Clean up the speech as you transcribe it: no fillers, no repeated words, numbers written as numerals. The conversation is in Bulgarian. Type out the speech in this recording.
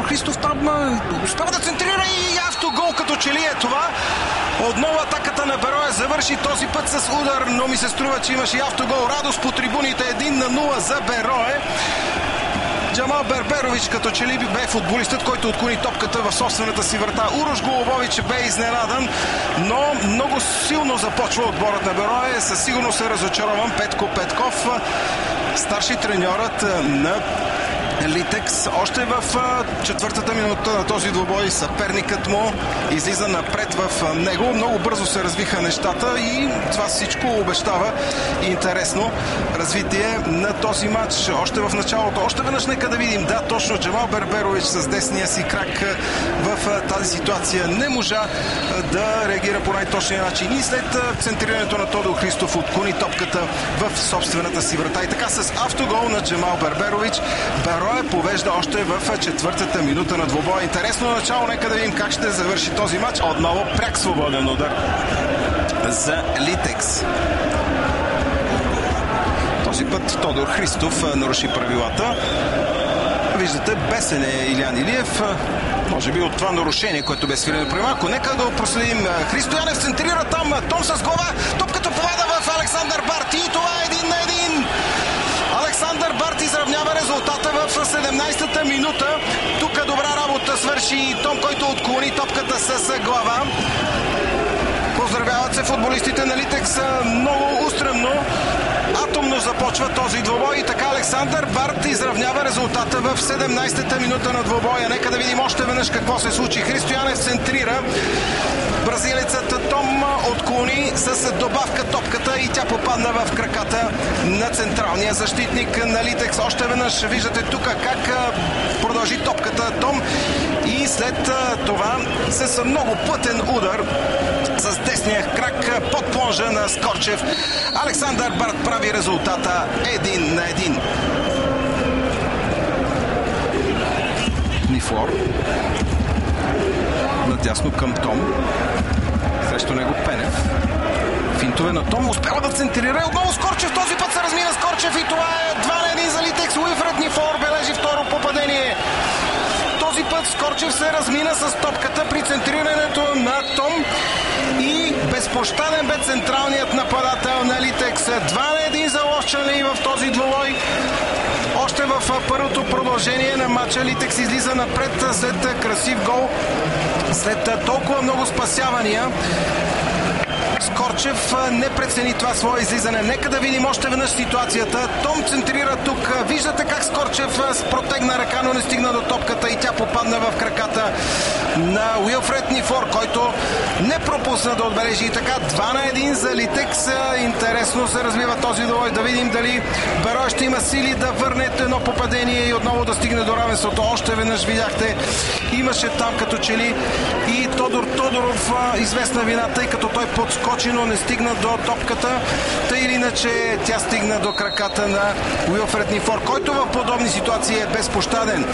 Тодор Христов там успява да центрира и автогол, като че ли е това. Отново атаката на Берое завърши този път с удар, но ми се струва, че имаше и автогол. Радост по трибуните, 1-0 за Берое. Джамал Берберович като че ли бе футболистът, който отклони топката в собствената си врата. Урош Голубович бе изненадан, но много силно започва отборът на Берое. Със сигурност е разочарован Петко Петков, старши треньорът на Литекс. Още в четвъртата минута на този двубой съперникът му излиза напред в него. Много бързо се развиха нещата и това всичко обещава интересно развитие на този матч. Още в началото, още веднъж нека да видим. Да, точно Джамал Берберович с десния си крак в тази ситуация не можа да реагира по най-точния начин. И след центрирането на Тодор Христов отклони топката в собствената си врата. И така с автогол на Джамал Берберович Берое повежда още в четвъртата минута на двубоя. Интересно начало, нека да видим как ще завърши този матч. Отново пряк свободен удар за Литекс. Този път Тодор Христов наруши правилата. Виждате, бесен е Илиян Илиев. Може би от това нарушение, което бе свирено преди малко. Нека да проследим. Христо Янев центрира там. Том с глава. Топката попада в Александър Барти. И това е 1-1. Александър Барти изравнява резултата в 17-та минута. Тук добра работа свърши и Том, който отклони топката с глава. Поздравяват се футболистите на Литекс много устремно. Атомно започва този двубой и така Александър Барт изравнява резултата в 17-та минута на двубоя. Нека да видим още веднъж какво се случи. Христо Янев центрира. Бразилецът Том отклони с добавка топката и тя попадна в краката на централния защитник на Литекс. Още веднъж виждате тук как продължи топката Том и след това с много плътен удар с десния крак под плонжа на Скорчев Александър Барт прави резултата 1-1. Нифор надясно към Том. Срещу него Пенев. Финтове на Том. Успява да центрира и отново Скорчев. Този път се размина Скорчев и това е 2-1 за Литекс. Уилфред Нифор бележи второ попадение. Този път Скорчев се размина с топката при центрирането на Том и безпощаден бе централният нападател на Литекс. 2-1 за лошчани в този двубой. Още в първото продължение на матча Литекс излиза напред след красив гол. След толкова много спасявания Скорчев не прецени това свое излизане. Нека да видим още веднъж ситуацията. Том центрира тук. Виждате как Скорчев протегна ръка, но не стигна до топката и тя попадна в краката на Уилфред Нифор, който не пропусна да отбележи. И така 2-1 за Литекс. Интересно се развива този двубой. Да видим дали Берое ще има сили да върне едно попадение и отново да стигне до равенството. Още веднъж видяхте, имаше там като че ли и Тодор Тодоров известна вина, тъй като той подскочи, но не стигна до топката. Тъй или иначе тя стигна до краката на Уилфред Нифор, който в подобни ситуации е безпощаден.